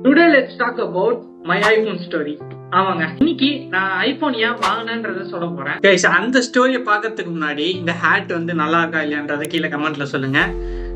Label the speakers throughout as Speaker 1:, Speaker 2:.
Speaker 1: Today let's talk about my iPhone story. ஆமாங்க, இன்னைக்கு நான் ஐபோன் ஏன் வாங்கினேன்றத சொல்ல போறேன். அந்த ஸ்டோரியை பார்க்கறதுக்கு முன்னாடி இந்த ஹேட் வந்து நல்லா இருக்கா இல்லையான்றத கீழே கமெண்ட்ல சொல்லுங்க.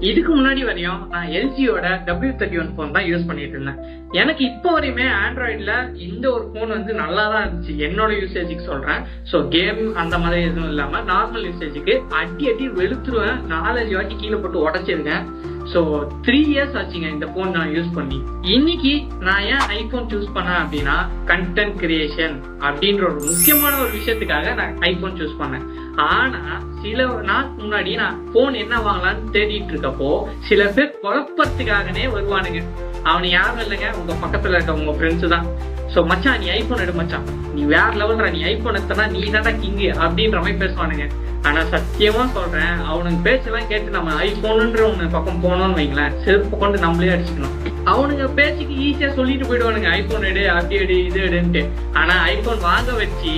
Speaker 1: இதுக்கு முன்னாடி வரையும் நான் எல்ஜியோட W31 போன் தான் யூஸ் பண்ணிட்டு இருந்தேன். எனக்கு இப்போ வரையுமே ஆண்ட்ராய்டில் இந்த ஒரு போன் வந்து நல்லா தான் இருந்துச்சு. என்னோட யூசேஜுக்கு சொல்றேன். ஸோ கேம் அந்த மாதிரி எதுவும் இல்லாம நார்மல் யூசேஜுக்கு அடி வெளுத்துருவேன். 4-5 வாட்டி கீழே போட்டு உடச்சிருக்கேன். ஸோ 3 இயர்ஸ் ஆச்சுங்க இந்த போன் நான் யூஸ் பண்ணி. இன்னைக்கு நான் ஏன் ஐபோன் சூஸ் பண்ணேன் அப்படின்னா கண்டென்ட் கிரியேஷன் அப்படின்ற ஒரு முக்கியமான ஒரு விஷயத்துக்காக நான் ஐபோன் சூஸ் பண்ணேன். ஆனா சில நாளுக்கு முன்னாடி நான் போன் என்ன வாங்கலாம்னு தேடிட்டு இருக்கப்போ சில பேர் குழப்பத்துக்காகனே வருவானுங்க. அவனு யாரும் இல்லைங்க, உங்க பக்கத்துல இருக்க உங்க ஃப்ரெண்ட்ஸ் தான். ஸோ மச்சான் நீ ஐபோன் எடு மச்சான், நீ வேற லெவல்ற, நீ ஐபோன் எடுத்தனா நீ தானே கிங்கு அப்படின்ற மாதிரி பேசுவானுங்க. ஆனா சத்தியமா சொல்றேன், அவனுக்கு பேச்செல்லாம் கேட்டு நம்ம ஐபோனுன்ற ஒண்ணு பக்கம் போனோம்னு வைங்களேன், செருப்பு கொண்டு நம்மளே அடிச்சுக்கணும். அவனுங்க பேச்சுக்கு ஈஸியா சொல்லிட்டு போயிடுவானுங்க, ஐபோன் எடு அப்படி எடு இது எடுன்ட்டு. ஆனா ஐபோன் வாங்க வச்சு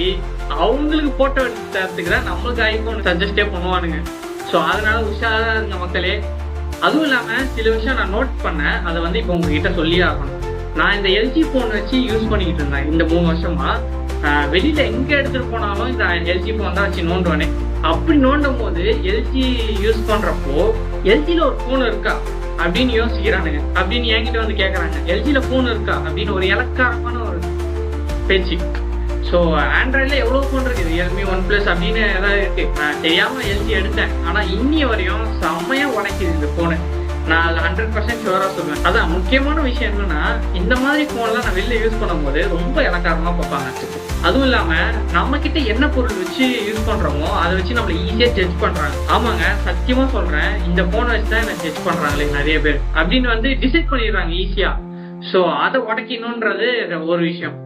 Speaker 1: அவங்களுக்கு போட்டோ எடுத்து தரத்துக்கு தான் நம்மளுக்கு ஐபோன் சஜஸ்டே பண்ணுவானுங்க. ஸோ அதனால உஷாரா இருங்க மக்களே. அதுவும் இல்லாம சில விஷயம் நான் நோட் பண்ணேன், அதை வந்து இப்போ உங்ககிட்ட சொல்லி ஆகணும். நான் இந்த எல்ஜி போன் வச்சு யூஸ் பண்ணிக்கிட்டு இருந்தேன் இந்த 3 வருஷமா. வெளியில எங்க எடுத்துட்டு போனாலும் இந்த எல்ஜி போன் தான் வச்சு நோண்டுவானே. அப்படி நோண்டும் போது எல்ஜி யூஸ் பண்றப்போ எல்ஜில ஒரு போன் இருக்கா அப்படின்னு யோசிக்கிறானுங்க. அப்படின்னு என்கிட்ட வந்து கேக்குறாங்க, எல்ஜில போன் இருக்கா அப்படின்னு ஒரு இலக்காரமான ஒரு பேச்சு. ஸோ ஆண்ட்ராய்டில் எவ்வளோ ஃபோன் இருக்குது, Realme, OnePlus அப்படின்னு ஏதாவது இருக்கு. நான் தெரியாம எல்ஜி எடுத்தேன். ஆனால் இன்னி வரையும் செம்மையா உடைக்குது இந்த ஃபோனு. நான் அது 100% ஷுவராக சொல்லுவேன். அதான் முக்கியமான விஷயம் என்னன்னா, இந்த மாதிரி ஃபோன்லாம் நான் வெளில யூஸ் பண்ணும்போது ரொம்ப இலக்காரமாக பார்ப்பாங்க. அதுவும் இல்லாமல் நம்ம கிட்ட என்ன பொருள் வச்சு யூஸ் பண்ணுறோமோ அதை வச்சு நம்மளை ஈஸியாக ஜட்ஜ் பண்ணுறாங்க. ஆமாங்க, சத்தியமாக சொல்கிறேன், இந்த ஃபோனை வச்சு தான் என்ன ஜட்ஜ் பண்ணுறாங்களே நிறைய பேர் அப்படின்னு வந்து டிசைட் பண்ணிடுறாங்க ஈஸியாக. ஸோ அதை உடைக்கணுன்றது ஒரு விஷயம்.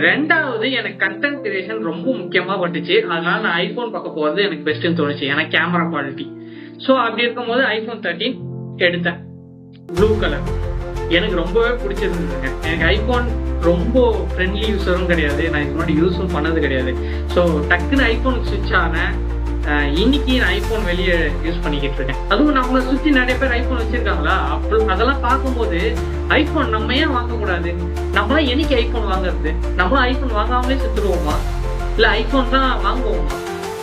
Speaker 1: ரெண்டாவது, எனக்கு கண்டென்ட் கிரியேஷன் ரொம்ப முக்கியமா பட்டுச்சு. அதனால நான் ஐபோன் பார்க்க போறது எனக்கு பெஸ்ட்னு தோணுச்சு, எனக்கு கேமரா குவாலிட்டி. ஸோ அப்படி இருக்கும்போது ஐபோன் 13 எடுத்தேன், ப்ளூ கலர். எனக்கு ரொம்பவே பிடிச்சிருந்துங்க. எனக்கு ஐபோன் ரொம்ப ஃப்ரெண்ட்லி யூஸரும் கிடையாது, நான் இது முன்னாடி யூஸும் பண்ணது கிடையாது. ஸோ டக்குன்னு ஐபோனுக்கு சுவிட்ச் ஆனேன். இன்னைக்கு நான் ஐபோன் வெளியே யூஸ் பண்ணிக்கிட்டு இருக்கேன். அதுவும் நம்மளை சுற்றி நிறைய பேர் ஐபோன் வச்சிருக்காங்களா, அப்போ அதெல்லாம் பார்க்கும்போது ஐபோன் நம்ம ஏன் வாங்கக்கூடாது, நம்மளாம் என்னைக்கு ஐபோன் வாங்குறது, நம்மளும் ஐபோன் வாங்காமலே செத்துருவோமா, இல்லை ஐபோன் தான் வாங்குவோமா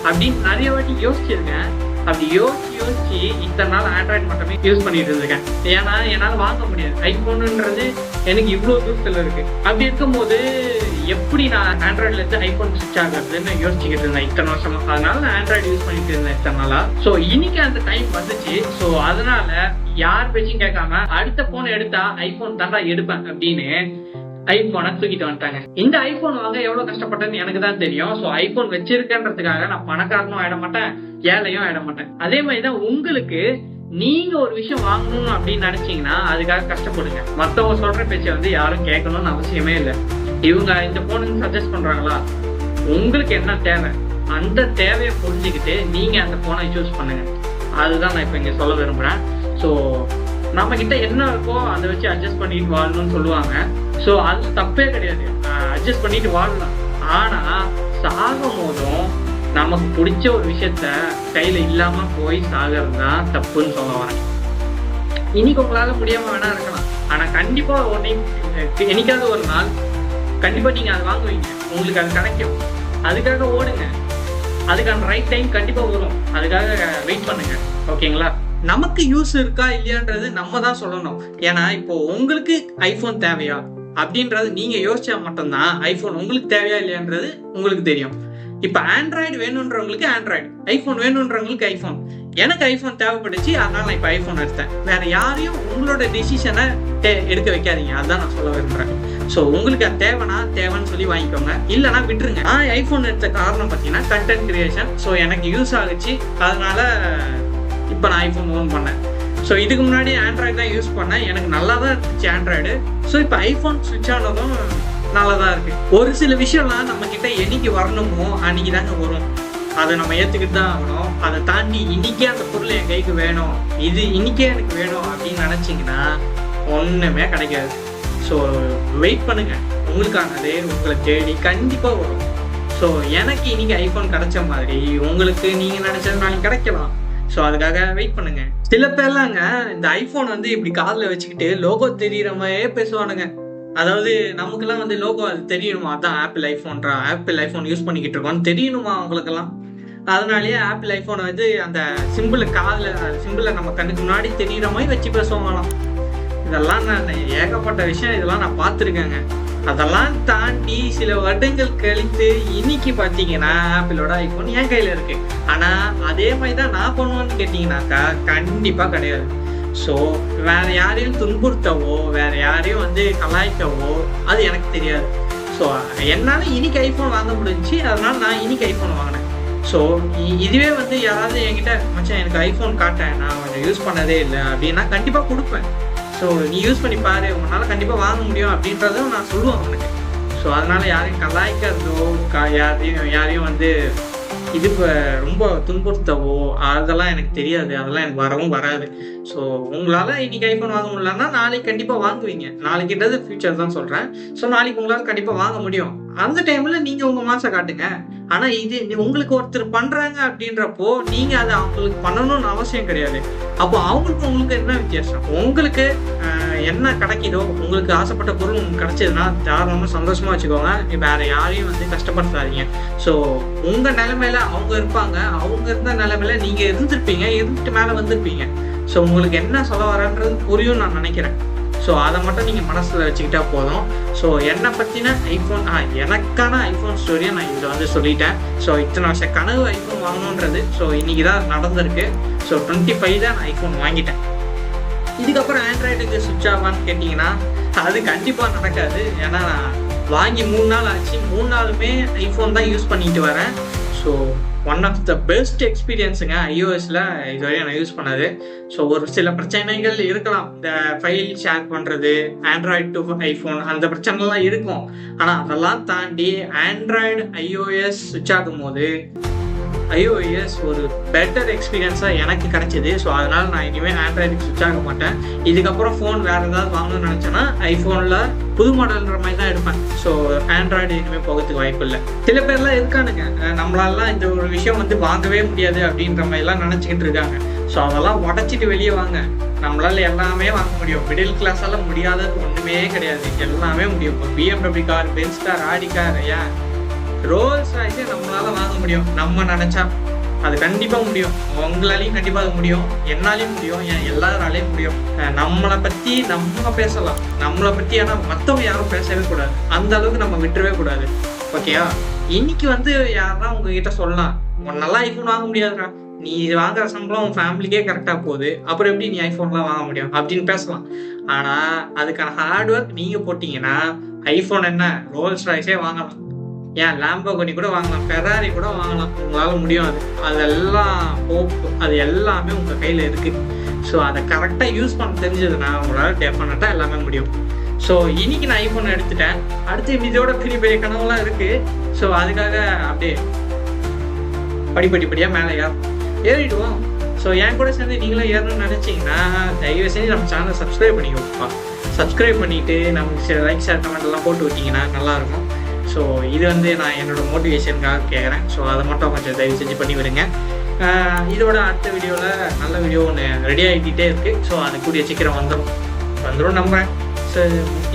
Speaker 1: அப்படின்னு நிறைய வாட்டி யோசிச்சிருக்கேன். அப்படி யோசிச்சு இத்தனை நாள் ஆண்ட்ராய்டு மட்டுமே யூஸ் பண்ணிட்டு இருந்திருக்கேன். ஏன்னா என்னால் வாங்க முடியாது, ஐபோனுன்றது எனக்கு இவ்வளோ தூரத்தில் இருக்கு. அப்படி இருக்கும்போது எப்படி நான் ஆண்ட்ராய்டில் இருந்து ஐபோன் ஸ்விட்ச் ஆகுறதுன்னு யோசிச்சுக்கிட்டு இருந்தேன் இத்தனை வருஷமா. அதனால நான் ஆண்ட்ராய்டு யூஸ் பண்ணிட்டு இருந்தேன் இத்தனை நாளா. ஸோ இன்னைக்கு அந்த டைம் வந்துச்சு. ஸோ அதனால யார் பேச்சும் கேட்காம அடுத்த போன் எடுத்தா ஐபோன் தாண்டா எடுப்பேன் அப்படின்னு ஐபோனை தூக்கிட்டு வந்துட்டாங்க. இந்த ஐபோன் வாங்க எவ்வளவு கஷ்டப்பட்டேன்னு எனக்கு தான் தெரியும். ஸோ ஐபோன் வச்சிருக்கேன்றதுக்காக நான் பணக்காரனும் ஆயிட மாட்டேன், ஏழையும் ஆயிட மாட்டேன். அதே மாதிரிதான் உங்களுக்கு, நீங்க ஒரு விஷயம் வாங்கணும் அப்படின்னு நினைச்சீங்கன்னா அதுக்காக கஷ்டப்படுங்க. மற்றவங்க சொல்ற பேச்சை வந்து யாரும் கேட்கணும்னு அவசியமே இல்லை. இவங்க இந்த போனுக்கு சஜஸ்ட் பண்றாங்களா, உங்களுக்கு என்ன தேவை அந்த தேவையை புரிஞ்சுக்கிட்டு நீங்க அந்த போனை சூஸ் பண்ணுங்க. அதுதான் நான் இப்ப இங்க சொல்ல விரும்புறேன். ஸோ நம்ம கிட்ட என்ன இருக்கோ அதை வச்சு அட்ஜஸ்ட் பண்ணிட்டு வாழணும்னு சொல்லுவாங்க. ஸோ அது தப்பே கிடையாது, அட்ஜஸ்ட் பண்ணிட்டு வாழலாம். ஆனா சாகும் போதும் நமக்கு பிடிச்ச ஒரு விஷயத்த கையில இல்லாம போய் சாகிறது தான் தப்புன்னு சொல்ல வரேன். இன்னைக்கு உங்களால முடியாம வேணா இருக்கலாம், ஆனா கண்டிப்பா என்னைக்காவது ஒரு நாள் கண்டிப்பா நீங்க அதை வாங்குவீங்க, உங்களுக்கு அது கிடைக்கும். அதுக்காக ஓடுங்க, அதுக்கான ரைட் டைம் கண்டிப்பா வரும், அதுக்காக வெயிட் பண்ணுங்க. ஓகேங்களா? நமக்கு யூஸ் இருக்கா இல்லையான்றது நம்ம தான் சொல்லணும். ஏன்னா இப்போ உங்களுக்கு ஐபோன் தேவையா அப்படின்றது நீங்க யோசிச்சா மட்டும்தான் ஐபோன் உங்களுக்கு தேவையா இல்லையான்றது உங்களுக்கு தெரியும். இப்ப ஆண்ட்ராய்டு வேணுன்றவங்களுக்கு ஆண்ட்ராய்டு, ஐபோன் வேணுன்றவங்களுக்கு ஐபோன். எனக்கு ஐபோன் தேவைப்பட்டுச்சு, அதனால நான் இப்ப ஐபோன் எடுத்தேன். வேற யாரையும் உங்களோட டெசிஷனை எடுக்க வைக்காதீங்க, அதுதான் நான் சொல்ல விரும்புறேன். ஸோ உங்களுக்கு அது தேவைன்னு சொல்லி வாங்கிக்கோங்க, இல்லைன்னா விட்டுருங்க. நான் ஐபோன் எடுத்த காரணம் பார்த்தீங்கன்னா கண்டென்ட் கிரியேஷன். ஸோ எனக்கு யூஸ் ஆகுச்சு, அதனால இப்போ நான் ஐபோன் ஓன் பண்ணேன். ஸோ இதுக்கு முன்னாடி ஆண்ட்ராய்டு தான் யூஸ் பண்ணேன், எனக்கு நல்லா தான் இருந்துச்சு ஆண்ட்ராய்டு. ஸோ இப்போ ஐபோன் ஸ்விட்ச் ஆனதும் நல்லா தான் இருக்கு. ஒரு சில விஷயம்லாம் நம்ம கிட்ட என்னைக்கு வரணுமோ அன்னைக்கு தாங்க வரும், அதை நம்ம ஏற்றுக்கிட்டு தான் ஆகணும். அதை தாண்டி இன்னைக்கே அந்த பொருள் என் கைக்கு வேணும், இது இன்னைக்கே எனக்கு வேணும் அப்படின்னு நினச்சிங்கன்னா ஒன்றுமே கிடைக்காது. ஸோ வெயிட் பண்ணுங்க, உங்களுக்கானதே உங்களை தேடி கண்டிப்பாக வரும். ஸோ எனக்கு இன்னைக்கு ஐபோன் கிடைச்ச மாதிரி உங்களுக்கு நீங்கள் நினச்சது நாளைக்கு கிடைக்கலாம். ஸோ அதுக்காக வெயிட் பண்ணுங்க. சில பேர்லாங்க இந்த ஐபோன் வந்து இப்படி காதில் வச்சுக்கிட்டு லோகோ தெரியுற மாதிரியே பேசுவானுங்க. அதாவது நமக்கெல்லாம் வந்து லோகோ அது தெரியணுமா, அதான் ஆப்பிள் ஐஃபோன் யூஸ் பண்ணிக்கிட்டு இருக்கோம்னு தெரியணுமா அவங்களுக்கெல்லாம். அதனாலேயே ஆப்பிள் ஐஃபோனை வந்து அந்த சிம்பிளை நம்ம கண்ணுக்கு முன்னாடி தெரிகிற மாதிரி வச்சு பேசுவாங்களாம். இதெல்லாம் நான் ஏகப்பட்ட விஷயம் இதெல்லாம் நான் பார்த்துருக்கேங்க. அதெல்லாம் தாண்டி சில வருடங்கள் கழித்து இன்னைக்கு பார்த்தீங்கன்னா ஆப்பிளோட ஐஃபோன் என் கையில் இருக்குது. ஆனால் அதே மாதிரி தான் நான் பண்ணுவேன்னு கேட்டிங்கனாக்கா கண்டிப்பாக கிடையாது. ஸோ வேறு யாரையும் துன்புறுத்தவோ வேறு யாரையும் வந்து கலாய்க்கவோ அது எனக்கு தெரியாது. ஸோ என்னால் இன்னைக்கு ஐஃபோன் வாங்க முடிஞ்சிச்சு, அதனால் நான் இன்னைக்கு ஐஃபோன் வாங்கினேன். ஸோ இதுவே வந்து யாராவது என்கிட்ட மச்சான் எனக்கு ஐஃபோன் காட்டேன் நான் கொஞ்சம் யூஸ் பண்ணதே இல்லை அப்படின்னா கண்டிப்பாக கொடுப்பேன். ஸோ நீ யூஸ் பண்ணி பாரு, உன்னால் கண்டிப்பாக வாங்க முடியும் அப்படின்றதும் நான் சொல்லுவேன் அவனுக்கு. ஸோ அதனால் யாரையும் கலாய்க்கிறதோ யாரையும் வந்து இது ரொம்ப துன்புறுத்தவோ அதெல்லாம் எனக்கு தெரியாது, அதெல்லாம் எனக்கு வரவும் வராது. ஸோ உங்களால் இன்னைக்கு ஐஃபோன் வாங்க முடியலன்னா நாளைக்கு கண்டிப்பாக வாங்குவீங்க. நாளைக்குன்றது ஃபியூச்சர் தான் சொல்கிறேன். ஸோ நாளைக்கு உங்களால் கண்டிப்பாக வாங்க முடியும். அந்த டைமில் நீங்கள் உங்கள் மாசை காட்டுங்க. ஆனால் இது உங்களுக்கு ஒருத்தர் பண்ணுறாங்க அப்படின்றப்போ நீங்கள் அதை அவங்களுக்கு பண்ணணும்னு அவசியம் கிடையாது. அப்போ உங்களுக்கு என்ன வித்தியாசம்? உங்களுக்கு என்ன கிடைக்கிதோ, உங்களுக்கு ஆசைப்பட்ட பொருள் உங்களுக்கு கிடைச்சதுன்னா தாராளமாக சந்தோஷமாக வச்சுக்கோங்க. வேற யாரையும் வந்து கஷ்டப்படுத்தாதீங்க. ஸோ உங்கள் நிலைமையில அவங்க இருப்பாங்க, அவங்க இருந்த நிலைமையில நீங்கள் இருந்துட்டு மேலே வந்திருப்பீங்க. ஸோ உங்களுக்கு என்ன சொல்ல வரன்றது புரியும் நான் நினைக்கிறேன். ஸோ அதை மட்டும் நீங்கள் மனசில் வச்சுக்கிட்டா போதும். ஸோ என்னை பற்றின எனக்கான ஐஃபோன் ஸ்டோரியை நான் இதில் வந்து சொல்லிட்டேன். ஸோ இத்தனை வருஷம் கனவு ஐஃபோன் வாங்கணுன்றது ஸோ இன்றைக்கி தான் நடந்திருக்கு. ஸோ 25 தான் நான் ஐஃபோன் வாங்கிட்டேன். இதுக்கப்புறம் ஆண்ட்ராய்டுக்கு சுவிட்ச் ஆவான்னு கேட்டிங்கன்னா அது கண்டிப்பாக நடக்காது. ஏன்னா நான் வாங்கி 3 நாள் ஆச்சு, 3 நாளுமே ஐஃபோன் தான் யூஸ் பண்ணிட்டு வரேன். So one of the best எக்ஸ்பீரியன்ஸுங்க ஐஓஎஸில் இதுவரையும் நான் யூஸ் பண்ணது. ஸோ ஒரு சில பிரச்சனைகள் இருக்கலாம், இந்த ஃபைல் ஷேர் பண்ணுறது ஆண்ட்ராய்டு டு ஐஃபோன் அந்த பிரச்சனைலாம் இருக்கும். ஆனால் அதெல்லாம் தாண்டி ஆண்ட்ராய்டு ஐஓஎஸ் சுவிட்ச் ஆகும் போது iOS ஒரு பெட்டர் எக்ஸ்பீரியன்ஸாக எனக்கு கிடைச்சிது. ஸோ அதனால் நான் இனிமேல் ஆண்ட்ராய்டுக்கு சுவிட்ச் ஆக மாட்டேன். இதுக்கப்புறம் ஃபோன் வேறு ஏதாவது வாங்கணும்னு நினச்சேன்னா ஐஃபோனில் புது மாடல்ன்ற மாதிரி தான் எடுப்பேன். ஸோ ஆண்ட்ராய்டு இனிமேல் போகிறதுக்கு வாய்ப்பு இல்லை. சில பேர்லாம் இருக்கானுங்க, நம்மளாலாம் இந்த ஒரு விஷயம் வந்து வாங்கவே முடியாது அப்படின்ற மாதிரிலாம் நினச்சிக்கிட்டு இருக்காங்க. ஸோ அதெல்லாம் உடச்சிட்டு வெளியே வாங்க. நம்மளால எல்லாமே வாங்க முடியும். மிடில் கிளாஸால முடியாதது ஒன்றுமே கிடையாது, எல்லாமே முடியும். BMW car, Benz car, Audi car, ஏன் ரோல்ஸ் ராய்ஸே நம்மளால வாங்க முடியும். நம்ம நினைச்சா அது கண்டிப்பா முடியும். உங்களாலையும் கண்டிப்பா அது முடியும், என்னாலையும் முடியும், ஏன் எல்லாராலையும் முடியும். நம்மளை பத்தி நம்ம பேசலாம், நம்மளை பத்தி ஆனா மற்றவங்க யாரும் பேசவே கூடாது. அந்த அளவுக்கு நம்ம விட்டுறவே கூடாது. ஓகேயா? இன்னைக்கு வந்து யாருன்னா உங்ககிட்ட சொல்லலாம், நல்லா ஐஃபோன் வாங்க முடியாதுடா, நீ வாங்குற சம்பளம் உன் ஃபேமிலிக்கே கரெக்டாக போகுது, அப்புறம் எப்படி நீ ஐஃபோன்லாம் வாங்க முடியும் அப்படின்னு பேசலாம். ஆனால் அதுக்கான ஹார்ட் ஒர்க் நீங்கள் போட்டிங்கன்னா ஐஃபோன் என்ன ரோல்ஸ் ராய்ஸே வாங்கலாம், ஏன் லாம்போகினி கூட வாங்கலாம், ஃபெராரி கூட வாங்கலாம். உங்களால் முடியும். அதெல்லாம் ஹோப், அது எல்லாமே உங்கள் கையில் இருக்குது. ஸோ அதை கரெக்டாக யூஸ் பண்ண தெரிஞ்சதுன்னா உங்களால் டெஃபினட்டாக எல்லாமே முடியும். ஸோ இன்னைக்கு நான் ஐஃபோன் எடுத்துட்டேன். அடுத்து இதோட பெரிய பெரிய கனவுலாம் இருக்குது. ஸோ அதுக்காக அப்படியே படிப்படியாக மேலே ஏறிடுவோம். ஸோ என் கூட சேர்ந்து நீங்களும் ஏறணும்னு நினச்சிங்கன்னா தயவு செஞ்சு நம்ம சேனலை சப்ஸ்கிரைப் பண்ணிக்கோப்பா. சப்ஸ்கிரைப் பண்ணிவிட்டு நமக்கு லைக் ஷேர் கமெண்ட் எல்லாம் போட்டு விட்டிங்கன்னா நல்லாயிருக்கும். ஸோ இது வந்து நான் என்னோடய மோட்டிவேஷனுக்காக கேட்குறேன். ஸோ அதை மட்டும் கொஞ்சம் தயவு செஞ்சு பண்ணி விடுங்க. இதோட அடுத்த வீடியோவில் நல்ல வீடியோ ஒன்று ரெடி ஆகிக்கிட்டே இருக்குது. ஸோ அது கூடிய சீக்கிரம் வந்துடும் நம்புகிறேன். ஸோ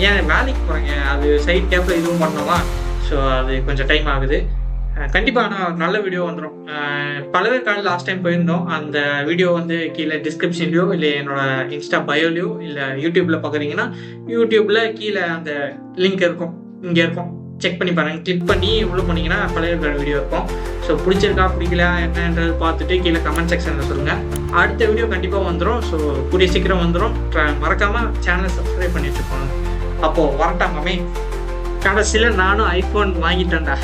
Speaker 1: ஏன் வேலைக்கு போகிறேங்க, அது சைட் கேப்பில் இதுவும் பண்ணோமா. ஸோ அது கொஞ்சம் டைம் ஆகுது. கண்டிப்பாக ஆனால் நல்ல வீடியோ வந்துடும். பல பேர் காலையில் லாஸ்ட் டைம் போயிருந்தோம். அந்த வீடியோ வந்து கீழே டிஸ்கிரிப்ஷன்லையோ இல்லை என்னோட இன்ஸ்டா பயோலையோ இல்லை யூடியூப்பில் பார்க்குறீங்கன்னா யூடியூப்பில் கீழே அந்த லிங்க் இருக்கும், இங்கே இருக்கும், செக் பண்ணி பாருங்கள். கிளிக் பண்ணி உள்ள போனீங்கன்னா பழைய வீடியோ இருக்கும். ஸோ பிடிச்சிருக்கா பிடிக்கல என்னன்றது பார்த்துட்டு கீழே கமெண்ட் செக்ஷனில் சொல்லுங்கள். அடுத்த வீடியோ கண்டிப்பாக வந்துடும். ஸோ கூடிய சீக்கிரம் வந்துடும். மறக்காமல் சேனலை சப்ஸ்கிரைப் பண்ணி வச்சுக்கோங்க. அப்போது வரட்டாமே கடைசியில் நானும் ஐஃபோன் வாங்கிட்டேன்டா.